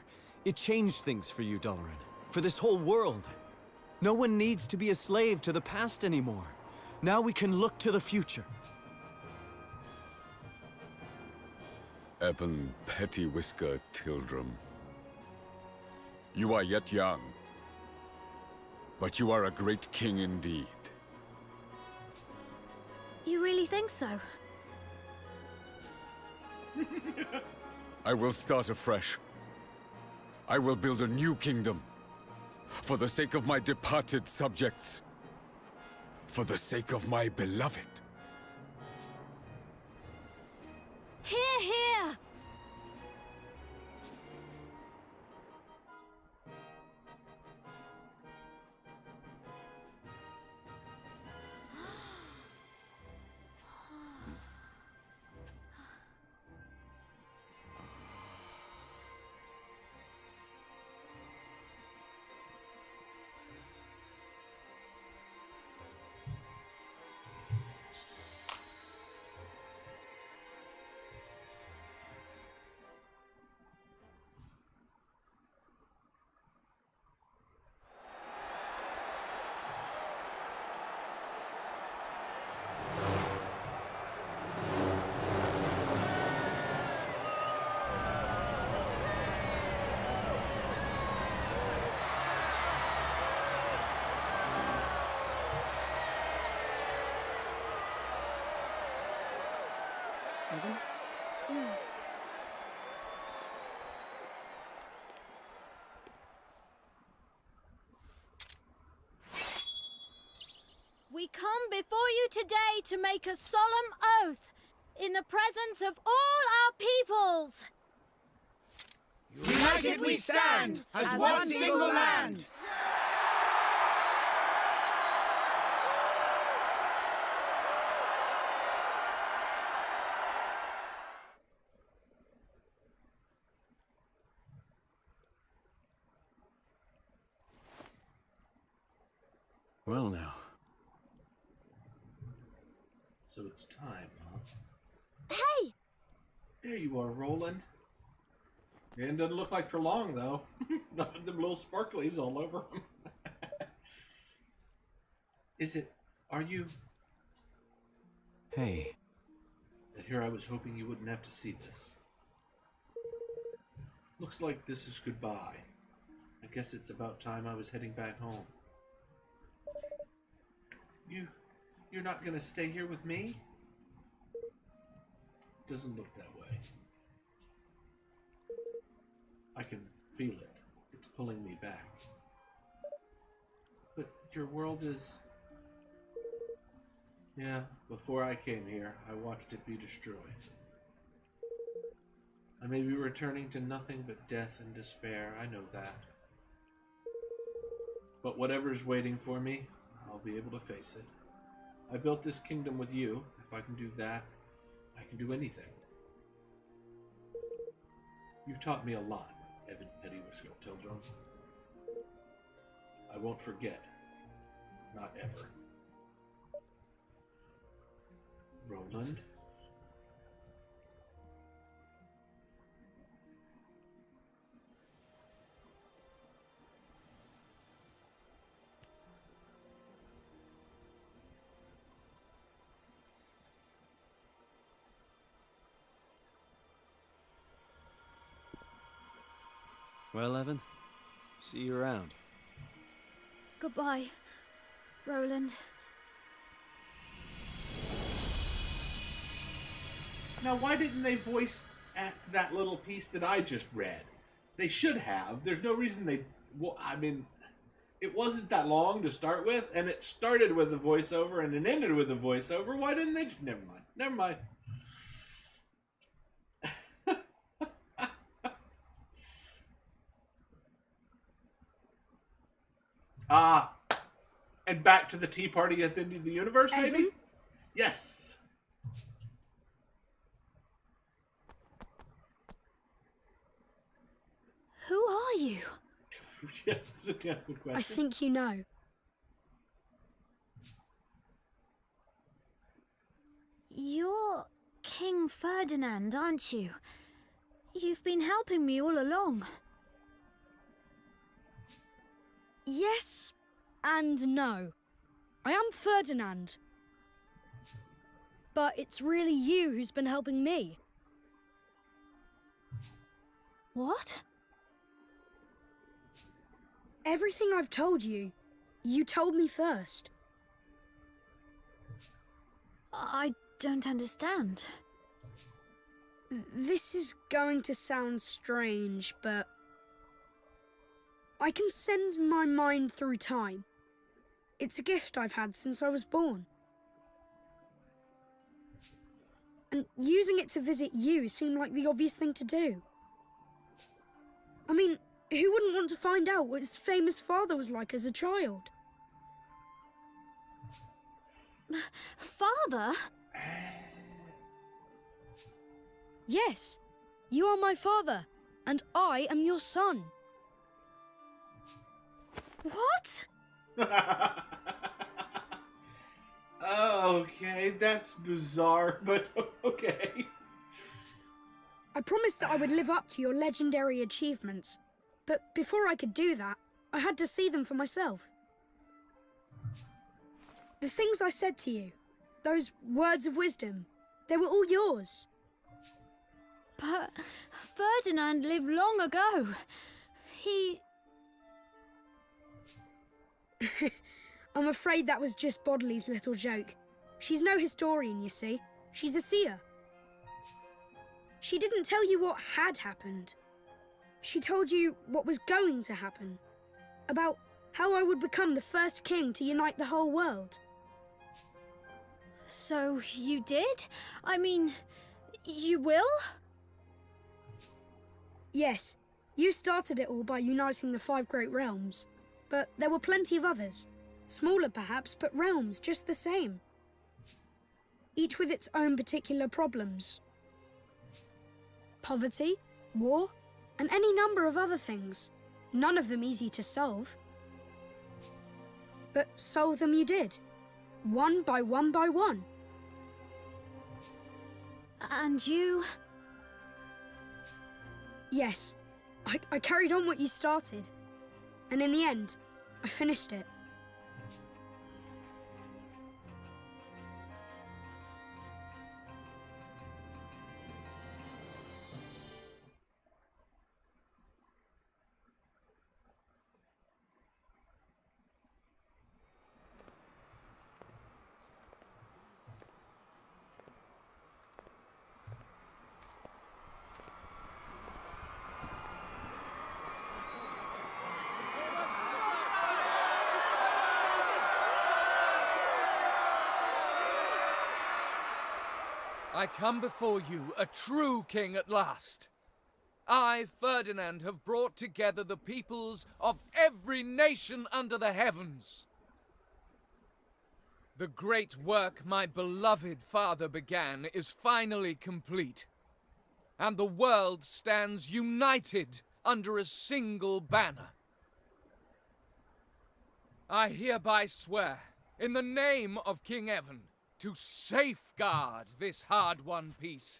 it changed things for you, Dalaran. For this whole world. No one needs to be a slave to the past anymore. Now we can look to the future. Evan Pettywhisker Tildrum. You are yet young, but you are a great king indeed. You really think so? I will start afresh. I will build a new kingdom. For the sake of my departed subjects. For the sake of my beloved. Hear, hear! We come before you today to make a solemn oath in the presence of all our peoples. United we stand as one single land. Well now. So it's time, huh? Hey! There you are, Roland. And doesn't look like for long, though. Not with them little sparklies all over him. Is it? Are you? Hey, And here I was hoping you wouldn't have to see this. Looks like this is goodbye. I guess it's about time I was heading back home. You're not gonna stay here with me? Doesn't look that way. I can feel it. It's pulling me back. But your world is... Yeah, before I came here, I watched it be destroyed. I may be returning to nothing but death and despair, I know that. But whatever's waiting for me, I'll be able to face it. I built this kingdom with you. If I can do that, I can do anything. You've taught me a lot, Evan Pettywiskell-Tildrum. I won't forget. Not ever. Roland? well, Evan, see you around. Goodbye, Roland. Now, why didn't they voice act that little piece that I just read? They should have. There's no reason they... Well, I mean, it wasn't that long to start with, and it started with a voiceover and it ended with a voiceover. Why didn't they... Never mind. Never mind. And back to the tea party at the end of the universe, maybe? Evan? Yes. Who are you? Yes, that's a damn good question. I think you know. You're King Ferdinand, aren't you? You've been helping me all along. Yes and no. I am Ferdinand. But it's really you who's been helping me. What? Everything I've told you, you told me first. I don't understand. This is going to sound strange, but I can send my mind through time. It's a gift I've had since I was born. And using it to visit you seemed like the obvious thing to do. I mean, who wouldn't want to find out what his famous father was like as a child? Father? Yes, you are my father, and I am your son. What? Okay, that's bizarre, but okay. I promised that I would live up to your legendary achievements, but before I could do that, I had to see them for myself. The things I said to you, those words of wisdom, they were all yours. But Ferdinand lived long ago. He... I'm afraid that was just Bodley's little joke. She's no historian, you see. She's a seer. She didn't tell you what had happened. She told you what was going to happen. About how I would become the first king to unite the whole world. So you did? I mean, you will? Yes, you started it all by uniting the 5 great realms. But there were plenty of others. Smaller perhaps, but realms just the same. Each with its own particular problems. Poverty, war, and any number of other things. None of them easy to solve. But solve them you did. One by one by one. And you? Yes, I carried on what you started. And in the end, I finished it. I come before you, a true king at last. I, Ferdinand, have brought together the peoples of every nation under the heavens. The great work my beloved father began is finally complete, and the world stands united under a single banner. I hereby swear, in the name of King Evan, to safeguard this hard-won peace,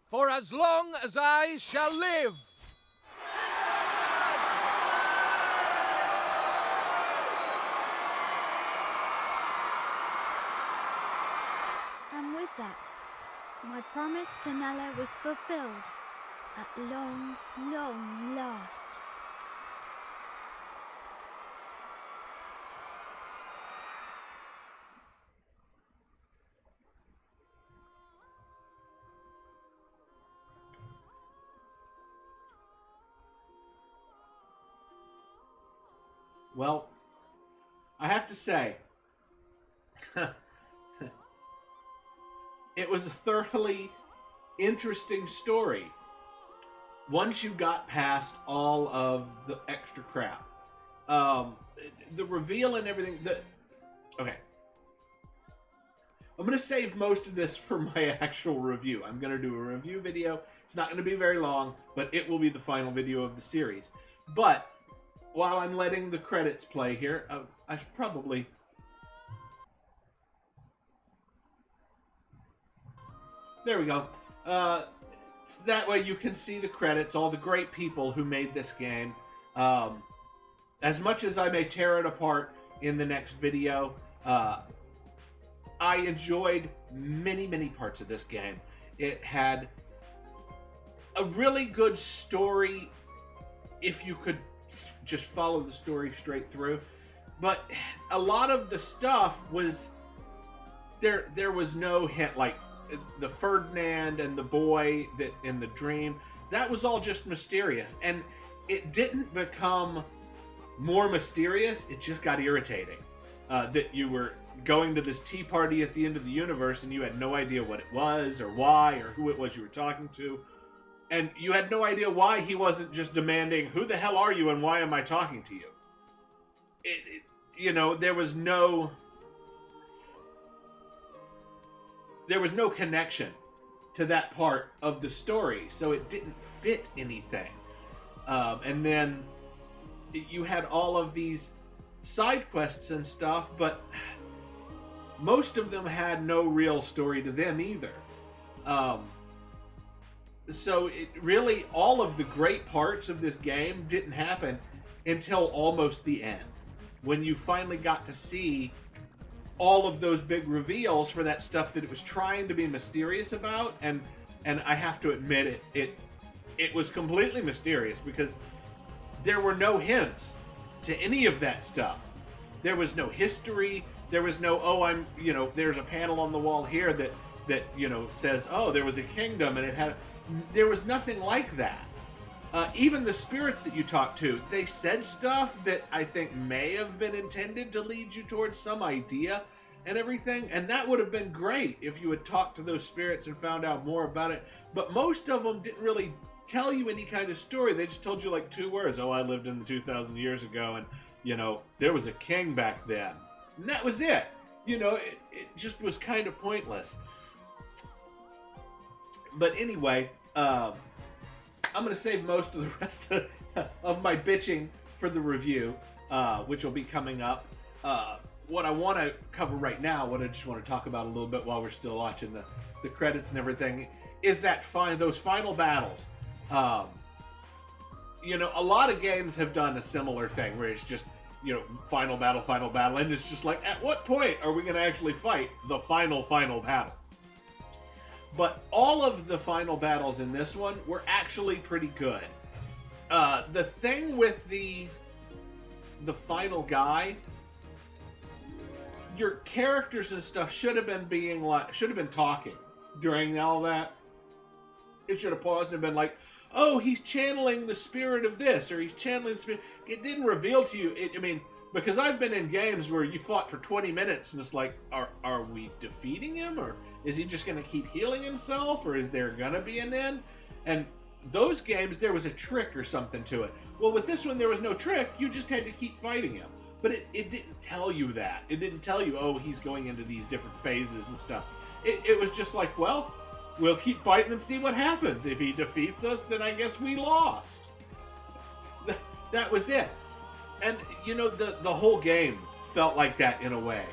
for as long as I shall live. And with that, my promise to Nella was fulfilled at long, long last. Well, I have to say, it was a thoroughly interesting story once you got past all of the extra crap. The reveal and everything. Okay. I'm going to save most of this for my actual review. I'm going to do a review video. It's not going to be very long, but it will be the final video of the series. But while I'm letting the credits play here, I should probably... There we go. So that way you can see the credits, all the great people who made this game. As much as I may tear it apart in the next video, I enjoyed many, many parts of this game. It had a really good story if you could just follow the story straight through. But a lot of the stuff was... There was no hint, like the Ferdinand and the boy that in the dream, that was all just mysterious. And it didn't become more mysterious, it just got irritating. That you were going to this tea party at the end of the universe and you had no idea what it was or why or who it was you were talking to. And you had no idea why he wasn't just demanding, who the hell are you and why am I talking to you? You know, there was no connection to that part of the story, so it didn't fit anything. And then you had all of these side quests and stuff, but most of them had no real story to them either. So it really, all of the great parts of this game didn't happen until almost the end, when you finally got to see all of those big reveals for that stuff that it was trying to be mysterious about. And I have to admit it was completely mysterious because there were no hints to any of that stuff. There was no history. There was no, oh, there's a panel on the wall here that says, oh, there was a kingdom and it had... There was nothing like that. Even the spirits that you talked to, they said stuff that I think may have been intended to lead you towards some idea and everything, and that would have been great if you had talked to those spirits and found out more about it. But most of them didn't really tell you any kind of story. They just told you like 2 words. Oh, I lived in the 2,000 years ago, and there was a king back then. And that was it. It just was kind of pointless. But anyway, I'm going to save most of the rest of my bitching for the review, which will be coming up. What I want to cover right now, what I just want to talk about a little bit while we're still watching the credits and everything, is those final battles. A lot of games have done a similar thing where it's just, final battle, and it's just like, at what point are we going to actually fight the final battle? But all of the final battles in this one were actually pretty good. The thing with the final guy, your characters and stuff should have been talking during all that. It should have paused and been like, oh, he's channeling the spirit of this, or he's channeling the spirit. It didn't reveal to you. Because I've been in games where you fought for 20 minutes and it's like, are we defeating him? Or is he just going to keep healing himself? Or is there going to be an end? And those games, there was a trick or something to it. Well, with this one, there was no trick. You just had to keep fighting him. But it didn't tell you that. It didn't tell you, oh, he's going into these different phases and stuff. It was just like, well, we'll keep fighting and see what happens. If he defeats us, then I guess we lost. That was it. And, you know, the whole game felt like that in a way.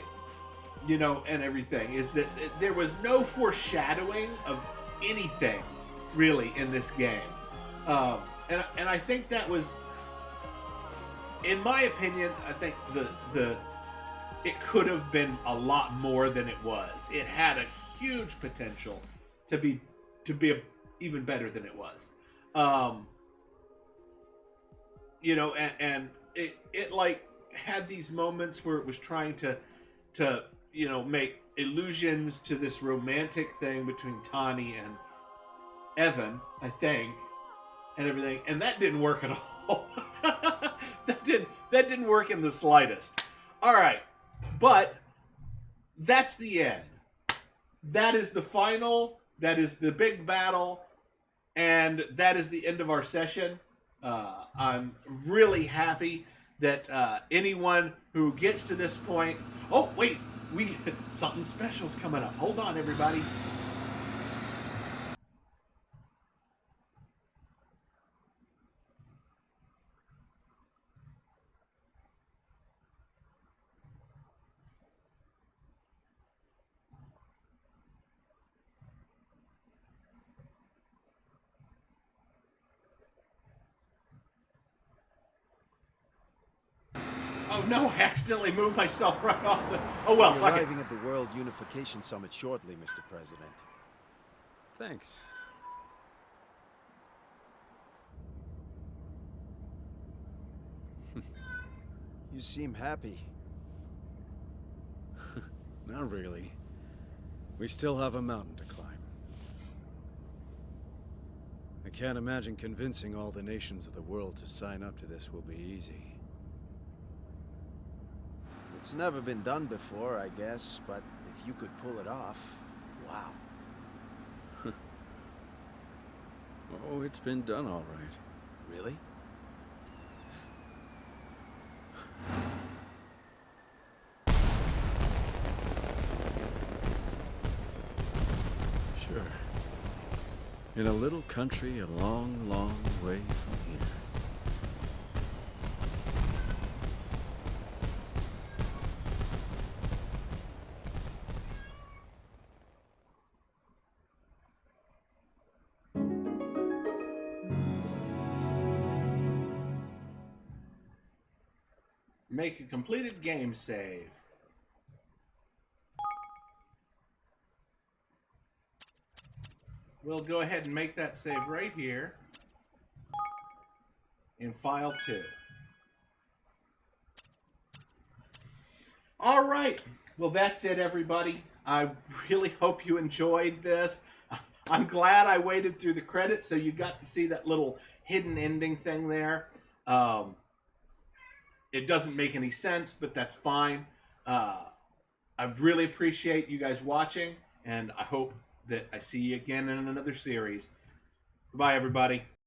You know, and everything. Is that there was no foreshadowing of anything, really, in this game. And I think that was... In my opinion, I think it could have been a lot more than it was. It had a huge potential to be even better than it was. You know, and it like had these moments where it was trying to you know, make allusions to this romantic thing between Tani and Evan, I think, and everything, and that didn't work at all. That didn't work in the slightest. All right, but that's the end. That is the final. That is the big battle, and that is the end of our session. I'm really happy that anyone who gets to this point. Oh wait, something special's coming up. Hold on, everybody. Oh no, I accidentally moved myself right off the... Oh well, We're fuck it. arriving at the World Unification Summit shortly, Mr. President. Thanks. You seem happy. Not really. We still have a mountain to climb. I can't imagine convincing all the nations of the world to sign up to this will be easy. It's never been done before, I guess, but if you could pull it off, wow. Oh, it's been done all right. Really? Sure. In a little country a long, long way from here. Make a completed game save. We'll go ahead and make that save right here in file 2. All right. Well, that's it, everybody. I really hope you enjoyed this. I'm glad I waited through the credits so you got to see that little hidden ending thing there. It doesn't make any sense, but that's fine. I really appreciate you guys watching, and I hope that I see you again in another series. Goodbye, everybody.